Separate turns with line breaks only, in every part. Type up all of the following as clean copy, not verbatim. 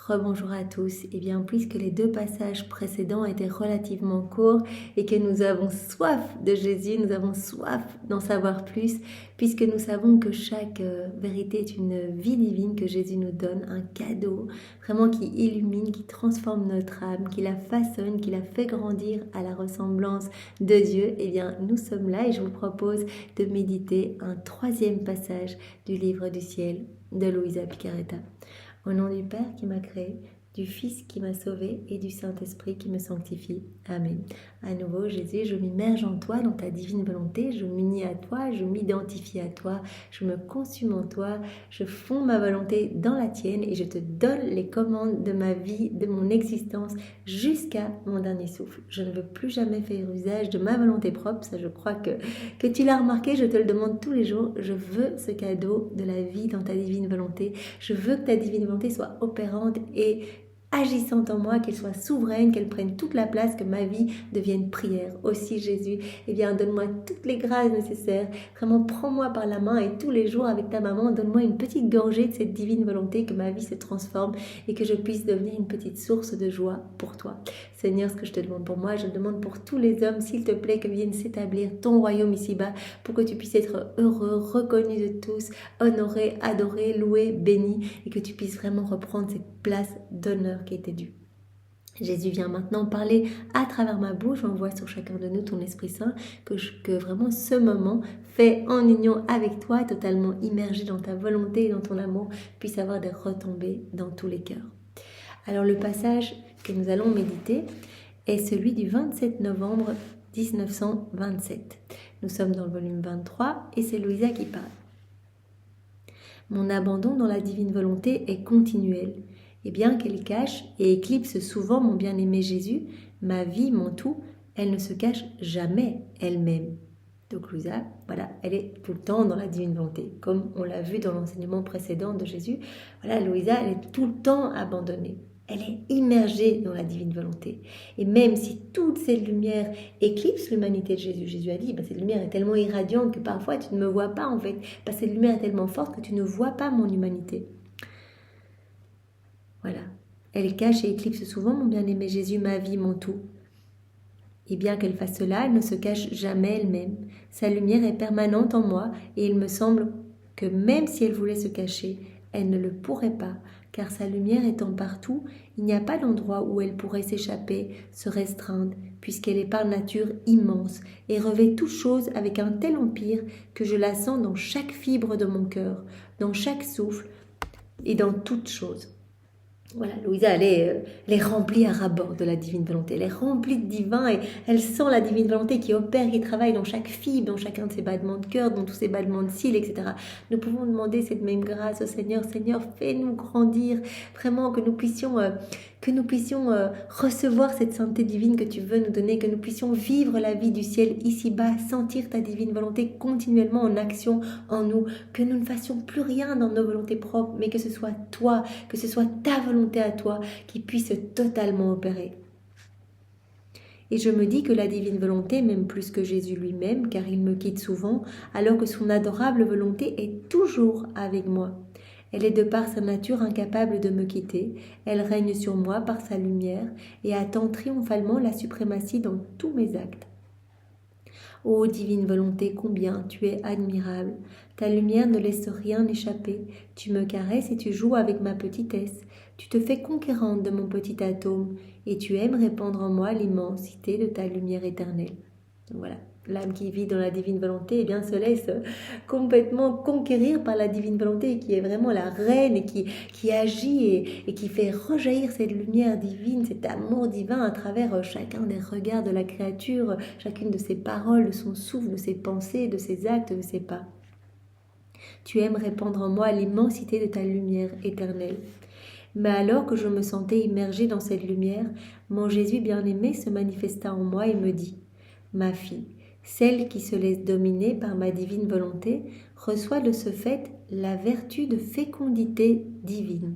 Rebonjour à tous. Eh bien, puisque les deux passages précédents étaient relativement courts et que nous avons soif de Jésus, nous avons soif d'en savoir plus, puisque nous savons que chaque vérité est une vie divine que Jésus nous donne, un cadeau vraiment qui illumine, qui transforme notre âme, qui la façonne, qui la fait grandir à la ressemblance de Dieu. Eh bien, nous sommes là et je vous propose de méditer un troisième passage du livre du ciel de Luisa Picarreta. Au nom du Père qui m'a créé, du Fils qui m'a sauvé et du Saint-Esprit qui me sanctifie. Amen. À nouveau, Jésus, je m'immerge en toi, dans ta divine volonté, je m'unis à toi, je m'identifie à toi, je me consume en toi, je fonds ma volonté dans la tienne et je te donne les commandes de ma vie, de mon existence, jusqu'à mon dernier souffle. Je ne veux plus jamais faire usage de ma volonté propre, ça je crois que tu l'as remarqué, je te le demande tous les jours, je veux ce cadeau de la vie dans ta divine volonté, je veux que ta divine volonté soit opérante et agissante en moi, qu'elle soit souveraine, qu'elle prenne toute la place, que ma vie devienne prière. Aussi Jésus, eh bien donne-moi toutes les grâces nécessaires, vraiment prends-moi par la main et tous les jours avec ta maman, donne-moi une petite gorgée de cette divine volonté, que ma vie se transforme et que je puisse devenir une petite source de joie pour toi. Seigneur, ce que je te demande pour moi, je demande pour tous les hommes, s'il te plaît, que vienne s'établir ton royaume ici-bas, pour que tu puisses être heureux, reconnu de tous, honoré, adoré, loué, béni, et que tu puisses vraiment reprendre cette place d'honneur qui était due. Jésus vient maintenant parler à travers ma bouche, envoie sur chacun de nous ton Esprit Saint, que vraiment ce moment fait en union avec toi, totalement immergé dans ta volonté et dans ton amour, puisse avoir des retombées dans tous les cœurs. Alors le passage que nous allons méditer est celui du 27 novembre 1927. Nous sommes dans le volume 23 et c'est Luisa qui parle. Mon abandon dans la divine volonté est continuel. Et bien qu'elle cache et éclipse souvent mon bien-aimé Jésus, ma vie, mon tout, elle ne se cache jamais elle-même. Donc Luisa, voilà, elle est tout le temps dans la divine volonté. Comme on l'a vu dans l'enseignement précédent de Jésus, voilà, Luisa, elle est tout le temps abandonnée. Elle est immergée dans la divine volonté. Et même si toute cette lumière éclipse l'humanité de Jésus, Jésus a dit, cette lumière est tellement irradiante que parfois tu ne me vois pas en fait. Cette lumière est tellement forte que tu ne vois pas mon humanité. Voilà. Elle cache et éclipse souvent mon bien-aimé Jésus, ma vie, mon tout. Et bien qu'elle fasse cela, elle ne se cache jamais elle-même. Sa lumière est permanente en moi et il me semble que même si elle voulait se cacher, elle ne le pourrait pas, car sa lumière étant partout, il n'y a pas d'endroit où elle pourrait s'échapper, se restreindre, puisqu'elle est par nature immense et revêt toute chose avec un tel empire que je la sens dans chaque fibre de mon cœur, dans chaque souffle et dans toute chose. Voilà, Luisa, elle est remplie à ras-bord de la divine volonté. Elle est remplie de divin et elle sent la divine volonté qui opère, qui travaille dans chaque fibre, dans chacun de ses battements de cœur, dans tous ses battements de cils, etc. Nous pouvons demander cette même grâce au Seigneur. Seigneur, fais-nous grandir, vraiment que nous puissions recevoir cette sainteté divine que tu veux nous donner, que nous puissions vivre la vie du ciel ici-bas, sentir ta divine volonté continuellement en action en nous, que nous ne fassions plus rien dans nos volontés propres, mais que ce soit toi, que ce soit ta volonté à toi qui puisse totalement opérer. Et je me dis que la divine volonté m'aime plus que Jésus lui-même, car il me quitte souvent, alors que son adorable volonté est toujours avec moi. Elle est de par sa nature incapable de me quitter, elle règne sur moi par sa lumière et attend triomphalement la suprématie dans tous mes actes. Ô divine volonté, combien tu es admirable. Ta lumière ne laisse rien échapper. Tu me caresses et tu joues avec ma petitesse. Tu te fais conquérante de mon petit atome et tu aimes répandre en moi l'immensité de ta lumière éternelle. Donc voilà, l'âme qui vit dans la divine volonté se laisse complètement conquérir par la divine volonté qui est vraiment la reine et qui agit et qui fait rejaillir cette lumière divine, cet amour divin à travers chacun des regards de la créature, chacune de ses paroles, de son souffle, de ses pensées, de ses actes, de ses pas. Tu aimes répandre en moi l'immensité de ta lumière éternelle. Mais alors que je me sentais immergée dans cette lumière, mon Jésus bien-aimé se manifesta en moi et me dit « Ma fille, celle qui se laisse dominer par ma divine volonté reçoit de ce fait la vertu de fécondité divine. »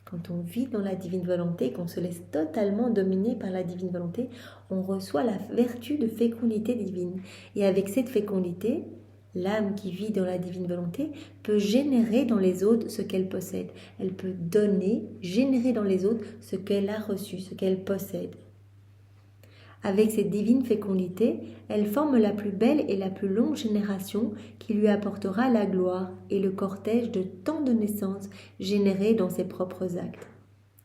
Quand on vit dans la divine volonté, qu'on se laisse totalement dominer par la divine volonté, on reçoit la vertu de fécondité divine. Et avec cette fécondité, l'âme qui vit dans la divine volonté peut générer dans les autres ce qu'elle possède. Elle peut donner, générer dans les autres ce qu'elle a reçu, ce qu'elle possède. Avec cette divine fécondité, elle forme la plus belle et la plus longue génération qui lui apportera la gloire et le cortège de tant de naissances générées dans ses propres actes.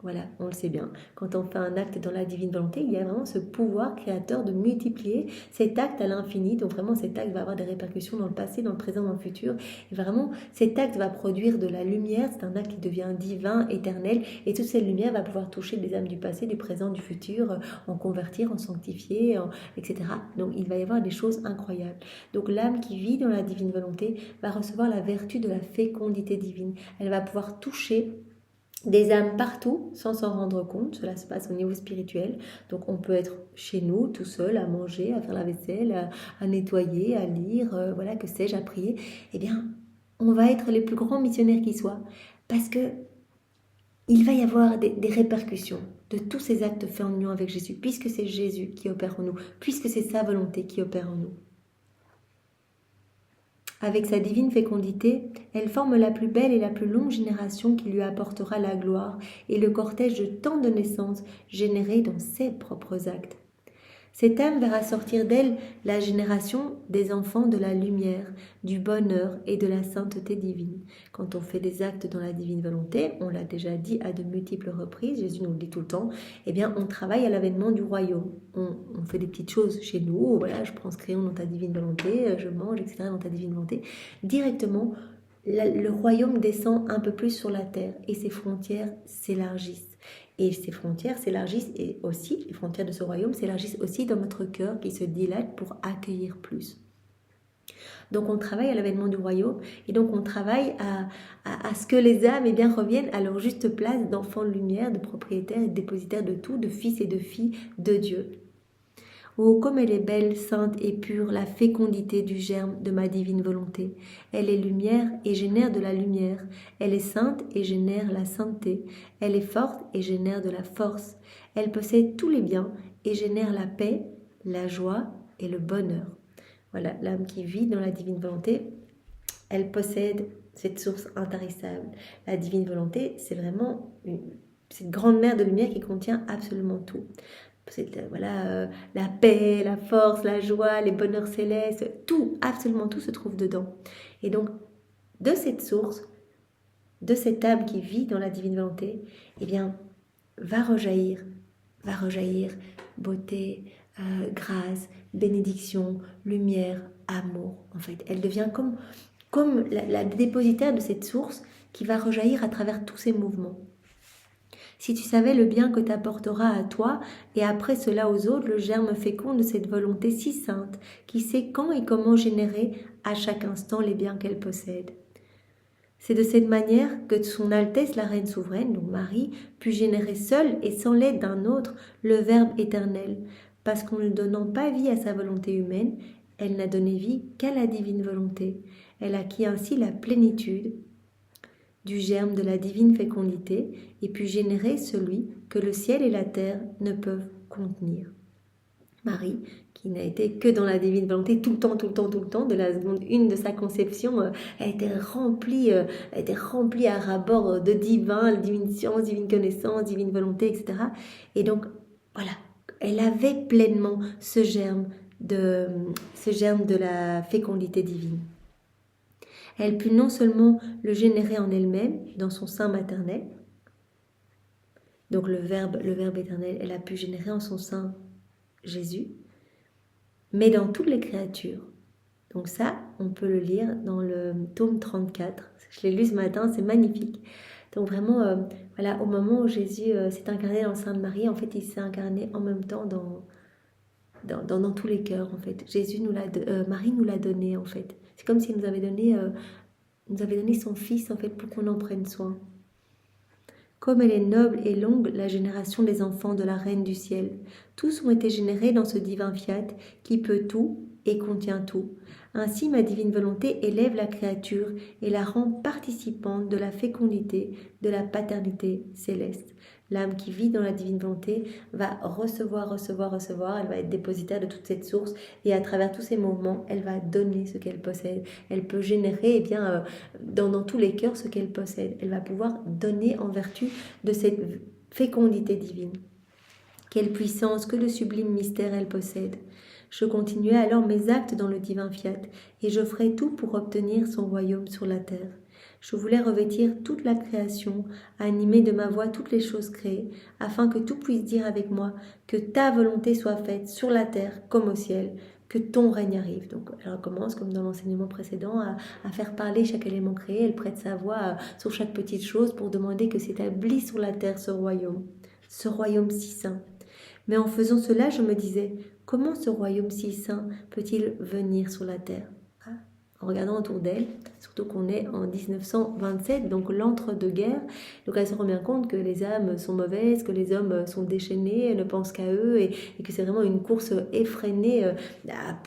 Voilà, on le sait bien. Quand on fait un acte dans la divine volonté, il y a vraiment ce pouvoir créateur de multiplier cet acte à l'infini. Donc vraiment, cet acte va avoir des répercussions dans le passé, dans le présent, dans le futur. Et vraiment, cet acte va produire de la lumière. C'est un acte qui devient divin, éternel. Et toute cette lumière va pouvoir toucher les âmes du passé, du présent, du futur, en convertir, en sanctifier, etc. Donc il va y avoir des choses incroyables. Donc l'âme qui vit dans la divine volonté va recevoir la vertu de la fécondité divine. Elle va pouvoir toucher des âmes partout sans s'en rendre compte. Cela se passe au niveau spirituel. Donc on peut être chez nous tout seul à manger, à faire la vaisselle, à nettoyer, à lire, voilà, que sais-je, à prier. Eh bien, on va être les plus grands missionnaires qui soient, parce que il va y avoir des répercussions de tous ces actes faits en union avec Jésus, puisque c'est Jésus qui opère en nous, puisque c'est sa volonté qui opère en nous. Avec sa divine fécondité, elle forme la plus belle et la plus longue génération qui lui apportera la gloire et le cortège de tant de naissances générées dans ses propres actes. Cette âme verra sortir d'elle la génération des enfants de la lumière, du bonheur et de la sainteté divine. Quand on fait des actes dans la divine volonté, on l'a déjà dit à de multiples reprises, Jésus nous le dit tout le temps, eh bien on travaille à l'avènement du royaume. On fait des petites choses chez nous, voilà, je prends ce crayon dans ta divine volonté, je mange, etc. dans ta divine volonté. Directement, le royaume descend un peu plus sur la terre et ses frontières s'élargissent. Et ces frontières s'élargissent et aussi, les frontières de ce royaume s'élargissent aussi dans notre cœur qui se dilate pour accueillir plus. Donc on travaille à l'avènement du royaume et donc on travaille à ce que les âmes reviennent à leur juste place d'enfants de lumière, de propriétaires et de dépositaires de tout, de fils et de filles de Dieu. Oh, comme elle est belle, sainte et pure, la fécondité du germe de ma divine volonté. Elle est lumière et génère de la lumière. Elle est sainte et génère la sainteté. Elle est forte et génère de la force. Elle possède tous les biens et génère la paix, la joie et le bonheur. Voilà, l'âme qui vit dans la divine volonté, elle possède cette source intarissable. La divine volonté, c'est vraiment cette grande mer de lumière qui contient absolument tout. La paix, la force, la joie, les bonheurs célestes, tout, absolument tout se trouve dedans. Et donc, de cette source, de cette âme qui vit dans la divine volonté, eh bien, va rejaillir beauté, grâce, bénédiction, lumière, amour. En fait, elle devient comme la dépositaire de cette source qui va rejaillir à travers tous ces mouvements. Si tu savais le bien que t'apportera à toi et après cela aux autres le germe fécond de cette volonté si sainte qui sait quand et comment générer à chaque instant les biens qu'elle possède. C'est de cette manière que son Altesse la Reine souveraine, donc Marie, put générer seule et sans l'aide d'un autre le Verbe éternel, parce qu'en ne donnant pas vie à sa volonté humaine, elle n'a donné vie qu'à la divine volonté. Elle acquit ainsi la plénitude du germe de la divine fécondité et put générer celui que le ciel et la terre ne peuvent contenir. Marie, qui n'a été que dans la divine volonté tout le temps, de la seconde 1 de sa conception, a été remplie à ras-bord de divin, divine science, divine connaissance, divine volonté, etc. Et donc, voilà, elle avait pleinement ce germe de la fécondité divine. Elle put non seulement le générer en elle-même, dans son sein maternel, donc le verbe éternel, elle a pu générer en son sein Jésus, mais dans toutes les créatures. Donc ça, on peut le lire dans le tome 34. Je l'ai lu ce matin, c'est magnifique. Donc vraiment, au moment où Jésus s'est incarné dans le sein de Marie, en fait, il s'est incarné en même temps dans tous les cœurs, en fait. Marie nous l'a donné, en fait. C'est comme s'il nous avait donné son fils, en fait, pour qu'on en prenne soin. Comme elle est noble et longue, la génération des enfants de la Reine du ciel. Tous ont été générés dans ce divin fiat qui peut tout et contient tout. Ainsi, ma divine volonté élève la créature et la rend participante de la fécondité, de la paternité céleste. L'âme qui vit dans la divine volonté va recevoir, elle va être dépositaire de toute cette source et à travers tous ces mouvements, elle va donner ce qu'elle possède. Elle peut générer dans tous les cœurs ce qu'elle possède. Elle va pouvoir donner en vertu de cette fécondité divine. Quelle puissance, que de sublimes mystères elle possède. Je continuai alors mes actes dans le divin fiat, et je ferai tout pour obtenir son royaume sur la terre. Je voulais revêtir toute la création, animer de ma voix toutes les choses créées, afin que tout puisse dire avec moi que ta volonté soit faite sur la terre comme au ciel, que ton règne arrive. Donc elle commence, comme dans l'enseignement précédent, à faire parler chaque élément créé. Elle prête sa voix sur chaque petite chose pour demander que s'établisse sur la terre ce royaume si saint. Mais en faisant cela, je me disais, comment ce royaume si saint peut-il venir sur la terre ? En regardant autour d'elle, surtout qu'on est en 1927, donc l'entre-deux-guerres, donc elle se rend bien compte que les âmes sont mauvaises, que les hommes sont déchaînés, ne pensent qu'à eux, et que c'est vraiment une course effrénée à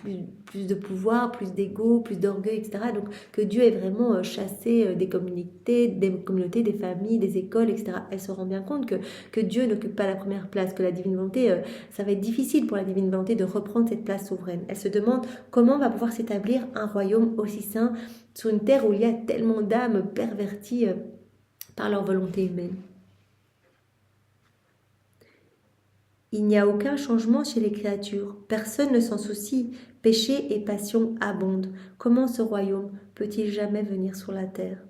plus de pouvoir, plus d'ego, plus d'orgueil, etc. Donc que Dieu est vraiment chassé des communautés, des familles, des écoles, etc. Elle se rend bien compte que Dieu n'occupe pas la première place, que la divine volonté, ça va être difficile pour la divine volonté de reprendre cette place souveraine. Elle se demande comment va pouvoir s'établir un royaume aussi saint sur une terre où il y a tellement d'âmes perverties par leur volonté humaine. Il n'y a aucun changement chez les créatures, personne ne s'en soucie, péché et passion abondent. Comment ce royaume peut-il jamais venir sur la terre ?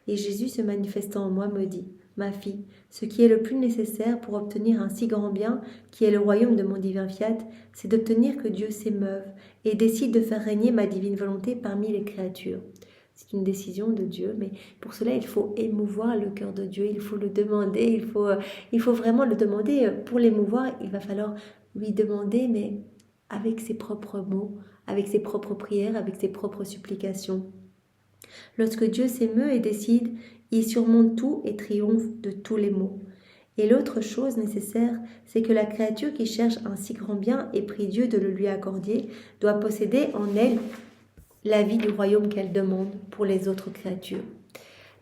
Et Jésus, se manifestant en moi, me dit, ma fille, ce qui est le plus nécessaire pour obtenir un si grand bien, qui est le royaume de mon divin fiat, c'est d'obtenir que Dieu s'émeuve et décide de faire régner ma divine volonté parmi les créatures. C'est une décision de Dieu, mais pour cela, il faut émouvoir le cœur de Dieu, il faut le demander, il faut vraiment le demander. Pour l'émouvoir, il va falloir lui demander, mais avec ses propres mots, avec ses propres prières, avec ses propres supplications. Lorsque Dieu s'émeut et décide, il surmonte tout et triomphe de tous les maux. Et l'autre chose nécessaire, c'est que la créature qui cherche un si grand bien et prie Dieu de le lui accorder, doit posséder en elle la vie du royaume qu'elle demande pour les autres créatures.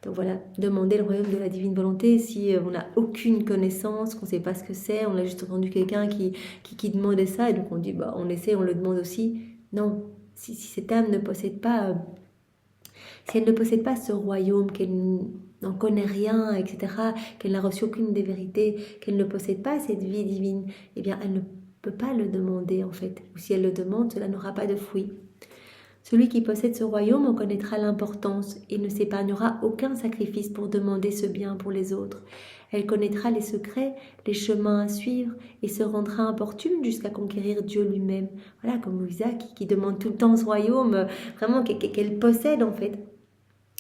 Donc voilà, demander le royaume de la divine volonté, si on n'a aucune connaissance, qu'on ne sait pas ce que c'est, on a juste entendu quelqu'un qui demandait ça, et donc on dit, on essaie, on le demande aussi. Non, si cette âme ne possède pas... Si elle ne possède pas ce royaume, qu'elle n'en connaît rien, etc., qu'elle n'a reçu aucune des vérités, qu'elle ne possède pas cette vie divine, eh bien, elle ne peut pas le demander, en fait. Ou si elle le demande, cela n'aura pas de fruit. Celui qui possède ce royaume en connaîtra l'importance et ne s'épargnera aucun sacrifice pour demander ce bien pour les autres. Elle connaîtra les secrets, les chemins à suivre et se rendra importune jusqu'à conquérir Dieu lui-même. Voilà, comme Louisa qui demande tout le temps ce royaume, vraiment qu'elle possède en fait.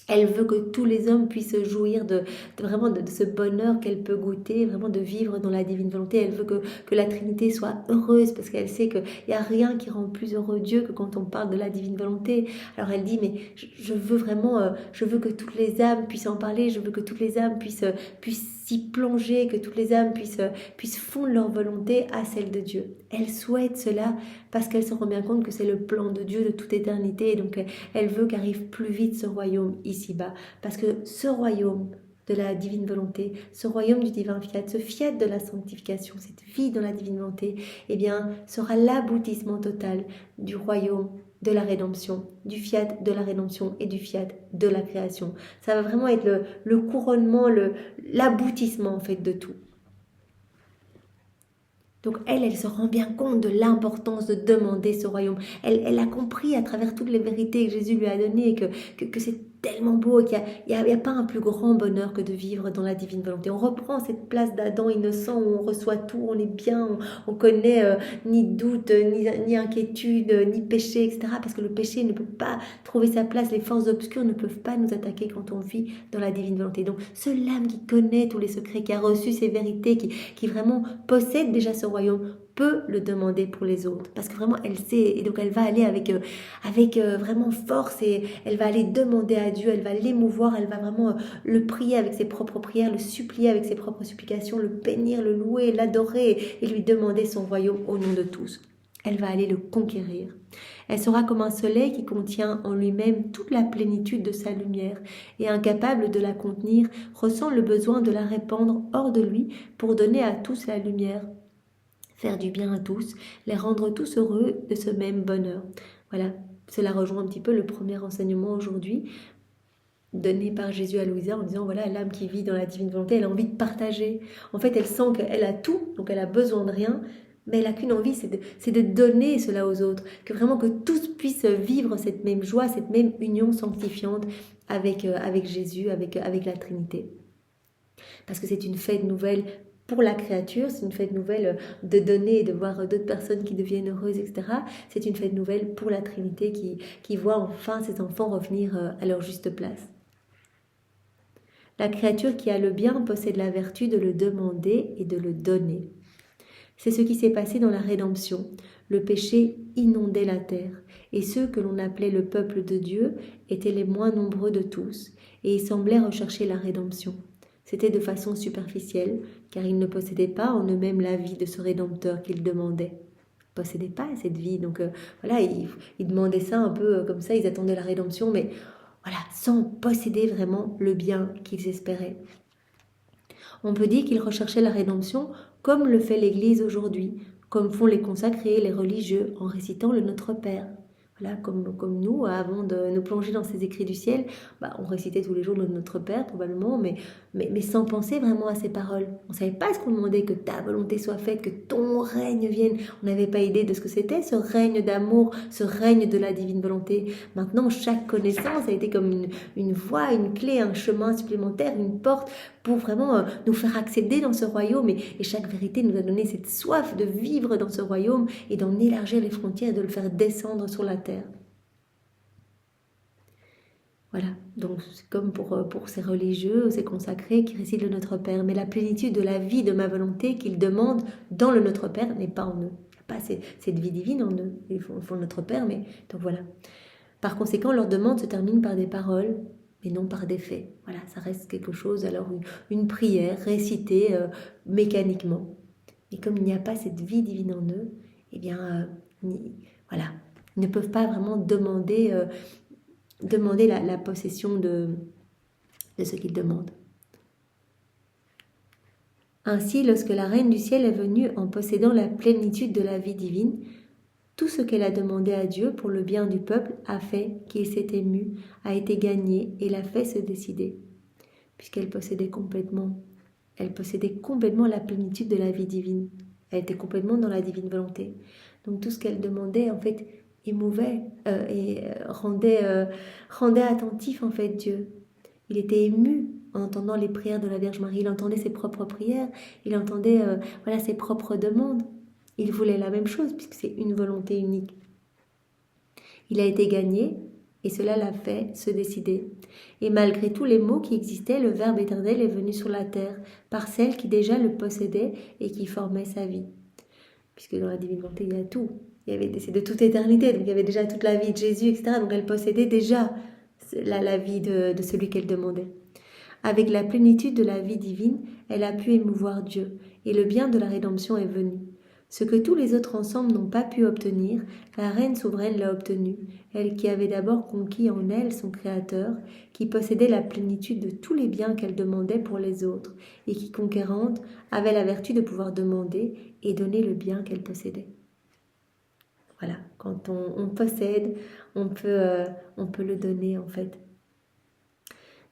Elle veut que tous les hommes puissent jouir de ce bonheur qu'elle peut goûter, vraiment de vivre dans la divine volonté. Elle veut que la Trinité soit heureuse parce qu'elle sait qu'il n'y a rien qui rend plus heureux Dieu que quand on parle de la divine volonté. Alors elle dit, mais je veux vraiment, je veux que toutes les âmes puissent en parler, je veux que toutes les âmes puissent s'y plonger, que toutes les âmes puissent fondre leur volonté à celle de Dieu. Elle souhaite cela parce qu'elle se rend bien compte que c'est le plan de Dieu de toute éternité et donc elle veut qu'arrive plus vite ce royaume ici-bas parce que ce royaume de la divine volonté, ce royaume du divin fiat, ce fiat de la sanctification, cette vie dans la divine volonté, eh bien, sera l'aboutissement total du royaume de la rédemption, du fiat de la rédemption et du fiat de la création. Ça va vraiment être le couronnement, l'aboutissement en fait de tout. Donc elle se rend bien compte de l'importance de demander ce royaume. Elle a compris à travers toutes les vérités que Jésus lui a données que c'est tellement beau, qu'il n'y a pas un plus grand bonheur que de vivre dans la divine volonté. On reprend cette place d'Adam innocent où on reçoit tout, on est bien, on connaît ni doute, ni inquiétude, ni péché, etc. Parce que le péché ne peut pas trouver sa place, les forces obscures ne peuvent pas nous attaquer quand on vit dans la divine volonté. Donc seule l'âme qui connaît tous les secrets, qui a reçu ces vérités, qui vraiment possède déjà ce royaume, peut le demander pour les autres parce que vraiment elle sait et donc elle va aller avec vraiment force et elle va aller demander à Dieu, elle va l'émouvoir, elle va vraiment le prier avec ses propres prières, le supplier avec ses propres supplications, le bénir, le louer, l'adorer et lui demander son royaume au nom de tous. elle va aller le conquérir. Elle sera comme un soleil qui contient en lui-même toute la plénitude de sa lumière et incapable de la contenir, ressent le besoin de la répandre hors de lui pour donner à tous la lumière, faire du bien à tous, les rendre tous heureux de ce même bonheur. Voilà, cela rejoint un petit peu le premier enseignement aujourd'hui donné par Jésus à Louisa en disant voilà, l'âme qui vit dans la divine volonté, elle a envie de partager. En fait, elle sent qu'elle a tout, donc elle a besoin de rien, mais elle n'a qu'une envie, c'est de donner cela aux autres, que vraiment que tous puissent vivre cette même joie, cette même union sanctifiante avec Jésus, avec la Trinité. Parce que c'est une fête nouvelle pour la créature, c'est une fête nouvelle de donner et de voir d'autres personnes qui deviennent heureuses, etc. C'est une fête nouvelle pour la Trinité qui voit enfin ses enfants revenir à leur juste place. La créature qui a le bien possède la vertu de le demander et de le donner. C'est ce qui s'est passé dans la rédemption. Le péché inondait la terre, et ceux que l'on appelait le peuple de Dieu étaient les moins nombreux de tous, et ils semblaient rechercher la rédemption. C'était de façon superficielle, car ils ne possédaient pas en eux-mêmes la vie de ce Rédempteur qu'ils demandaient. Ils ne possédaient pas cette vie, donc voilà, ils demandaient ça un peu comme ça, ils attendaient la rédemption, mais voilà, sans posséder vraiment le bien qu'ils espéraient. On peut dire qu'ils recherchaient la rédemption comme le fait l'Église aujourd'hui, comme font les consacrés, les religieux, en récitant le Notre Père. Voilà, comme nous, avant de nous plonger dans ces écrits du ciel, on récitait tous les jours le Notre Père, probablement, mais sans penser vraiment à ces paroles. On ne savait pas ce qu'on demandait, que ta volonté soit faite, que ton règne vienne. On n'avait pas idée de ce que c'était, ce règne d'amour, ce règne de la divine volonté. Maintenant, chaque connaissance a été comme une voie, une clé, un chemin supplémentaire, une porte pour vraiment nous faire accéder dans ce royaume. Et chaque vérité nous a donné cette soif de vivre dans ce royaume et d'en élargir les frontières et de le faire descendre sur la terre. Voilà, donc c'est comme pour ces religieux, ces consacrés qui récitent le Notre Père. Mais la plénitude de la vie de ma volonté qu'ils demandent dans le Notre Père n'est pas en eux. Il n'y a pas cette vie divine en eux. Ils font le Notre Père, mais donc voilà. Par conséquent, leur demande se termine par des paroles, mais non par des faits. Voilà, ça reste quelque chose, alors une prière récitée mécaniquement. Et comme il n'y a pas cette vie divine en eux, eh bien, voilà, ils ne peuvent pas vraiment demander la possession de ce qu'ils demandent. Ainsi, lorsque la Reine du Ciel est venue en possédant la plénitude de la vie divine, tout ce qu'elle a demandé à Dieu pour le bien du peuple a fait qu'il s'est ému, a été gagné et l'a fait se décider, puisqu'elle possédait complètement la plénitude de la vie divine. Elle était complètement dans la divine volonté. Donc tout ce qu'elle demandait, en fait, émouvait et rendait attentif, en fait, Dieu. Il était ému en entendant les prières de la Vierge Marie. Il entendait ses propres prières, il entendait ses propres demandes. Il voulait la même chose, puisque c'est une volonté unique. Il a été gagné, et cela l'a fait se décider. Et malgré tous les maux qui existaient, le Verbe éternel est venu sur la terre, par celle qui déjà le possédait et qui formait sa vie. Puisque dans la divine volonté, il y a tout. C'est de toute éternité, donc il y avait déjà toute la vie de Jésus, etc. Donc elle possédait déjà la vie de celui qu'elle demandait. Avec la plénitude de la vie divine, elle a pu émouvoir Dieu, et le bien de la rédemption est venu. Ce que tous les autres ensemble n'ont pas pu obtenir, la Reine souveraine l'a obtenu, elle qui avait d'abord conquis en elle son Créateur, qui possédait la plénitude de tous les biens qu'elle demandait pour les autres, et qui, conquérante, avait la vertu de pouvoir demander et donner le bien qu'elle possédait. Voilà, quand on possède, on peut le donner en fait.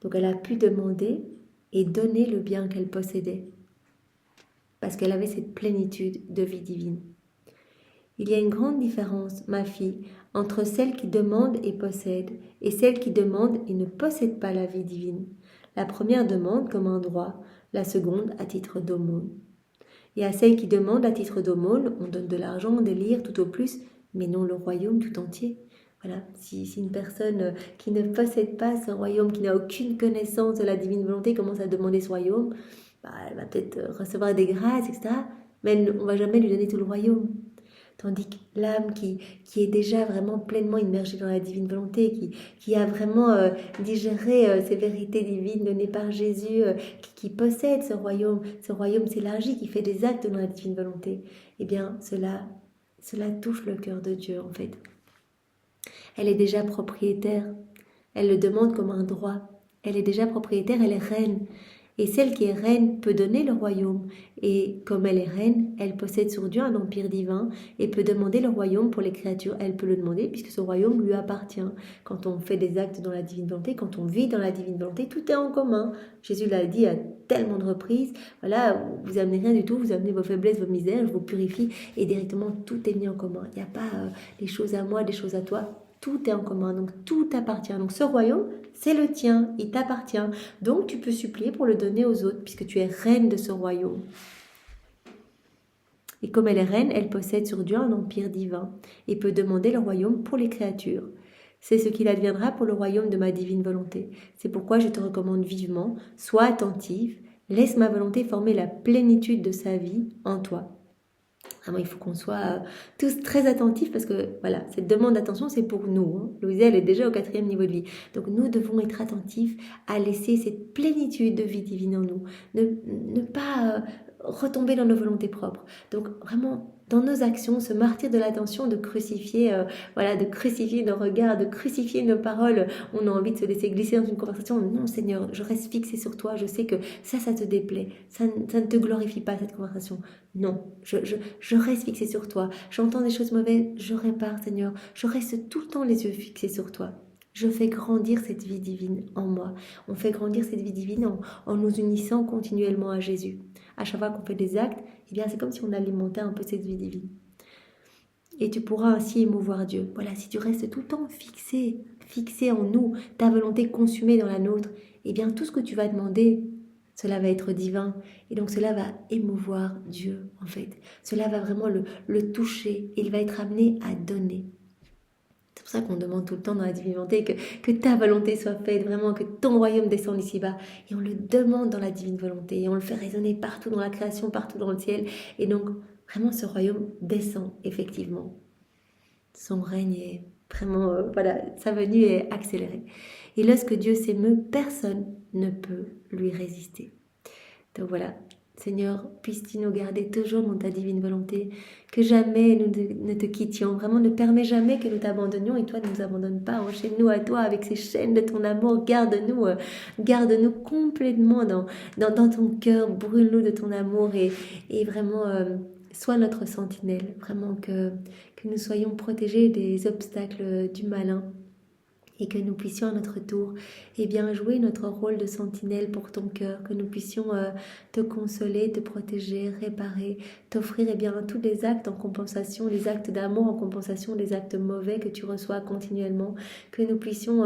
Donc elle a pu demander et donner le bien qu'elle possédait, parce qu'elle avait cette plénitude de vie divine. Il y a une grande différence, ma fille, entre celle qui demande et possède, et celle qui demande et ne possède pas la vie divine. La première demande comme un droit, la seconde à titre d'aumône. Et à celle qui demande à titre d'aumône, on donne de l'argent, des lyres tout au plus, mais non le royaume tout entier. Voilà, si une personne qui ne possède pas ce royaume, qui n'a aucune connaissance de la divine volonté, commence à demander ce royaume, elle va peut-être recevoir des grâces, etc. Mais on ne va jamais lui donner tout le royaume. Tandis que l'âme qui est déjà vraiment pleinement immergée dans la divine volonté, qui a vraiment digéré ces vérités divines données par Jésus, qui possède ce royaume s'élargit, qui fait des actes dans la divine volonté, eh bien cela cela touche le cœur de Dieu en fait. Elle est déjà propriétaire. Elle le demande comme un droit. Elle est déjà propriétaire, elle est reine. Et celle qui est reine peut donner le royaume. Et comme elle est reine, elle possède sur Dieu un empire divin et peut demander le royaume pour les créatures. Elle peut le demander puisque ce royaume lui appartient. Quand on fait des actes dans la divine volonté, quand on vit dans la divine volonté, tout est en commun. Jésus l'a dit à tellement de reprises. Voilà, vous amenez rien du tout, vous amenez vos faiblesses, vos misères, je vous purifie. Et directement, tout est mis en commun. Il n'y a pas des choses à moi, des choses à toi. Tout est en commun, donc tout t'appartient. Donc ce royaume, c'est le tien, il t'appartient. Donc tu peux supplier pour le donner aux autres, puisque tu es reine de ce royaume. Et comme elle est reine, elle possède sur Dieu un empire divin et peut demander le royaume pour les créatures. C'est ce qu'il adviendra pour le royaume de ma divine volonté. C'est pourquoi je te recommande vivement, sois attentive, laisse ma volonté former la plénitude de sa vie en toi. Vraiment, il faut qu'on soit tous très attentifs parce que voilà, cette demande d'attention, c'est pour nous. Hein. Louisa, elle est déjà au 4e niveau de vie. Donc nous devons être attentifs à laisser cette plénitude de vie divine en nous. Ne pas retomber dans nos volontés propres. Donc vraiment, dans nos actions, ce martyr de l'attention, de crucifier, de crucifier nos regards, de crucifier nos paroles. On a envie de se laisser glisser dans une conversation. Non, Seigneur, je reste fixé sur toi. Je sais que ça te déplaît. Ça ne te glorifie pas, cette conversation. Non, je reste fixé sur toi. J'entends des choses mauvaises, je répare, Seigneur. Je reste tout le temps les yeux fixés sur toi. Je fais grandir cette vie divine en moi. On fait grandir cette vie divine en nous unissant continuellement à Jésus. À chaque fois qu'on fait des actes, eh bien, c'est comme si on alimentait un peu cette vie divine. Et tu pourras ainsi émouvoir Dieu. Voilà, si tu restes tout le temps fixé en nous, ta volonté consumée dans la nôtre, eh bien, tout ce que tu vas demander, cela va être divin. Et donc, cela va émouvoir Dieu, en fait. Cela va vraiment le toucher. Et il va être amené à donner. C'est pour ça qu'on demande tout le temps dans la divine volonté que ta volonté soit faite, vraiment que ton royaume descende ici-bas. Et on le demande dans la divine volonté. Et on le fait résonner partout dans la création, partout dans le ciel. Et donc, vraiment, ce royaume descend, effectivement. Son règne est vraiment, sa venue est accélérée. Et lorsque Dieu s'émeut, personne ne peut lui résister. Donc voilà, Seigneur, puisses-tu nous garder toujours dans ta divine volonté, que jamais nous ne te quittions, vraiment ne permets jamais que nous t'abandonnions et toi ne nous abandonne pas, enchaîne-nous à toi avec ces chaînes de ton amour, garde-nous complètement dans ton cœur, brûle-nous de ton amour et vraiment sois notre sentinelle, vraiment que nous soyons protégés des obstacles du malin. Et que nous puissions à notre tour jouer notre rôle de sentinelle pour ton cœur, que nous puissions te consoler, te protéger, réparer, t'offrir tous les actes en compensation, les actes d'amour en compensation des actes mauvais que tu reçois continuellement, que nous puissions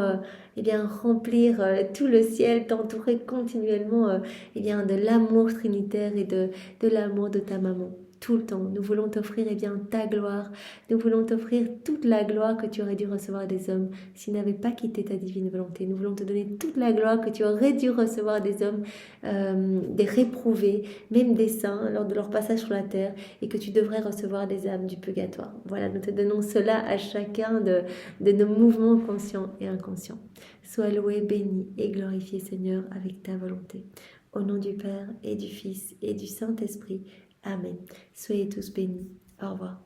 remplir tout le ciel, t'entourer continuellement de l'amour trinitaire et de l'amour de ta maman. Tout le temps, nous voulons t'offrir ta gloire, nous voulons t'offrir toute la gloire que tu aurais dû recevoir des hommes s'ils n'avaient pas quitté ta divine volonté. Nous voulons te donner toute la gloire que tu aurais dû recevoir des hommes, des réprouvés, même des saints lors de leur passage sur la terre, et que tu devrais recevoir des âmes du purgatoire. Voilà, nous te donnons cela à chacun de nos mouvements conscients et inconscients. Sois loué, béni et glorifié, Seigneur, avec ta volonté. Au nom du Père et du Fils et du Saint-Esprit. Amen. Soyez tous bénis. Au revoir.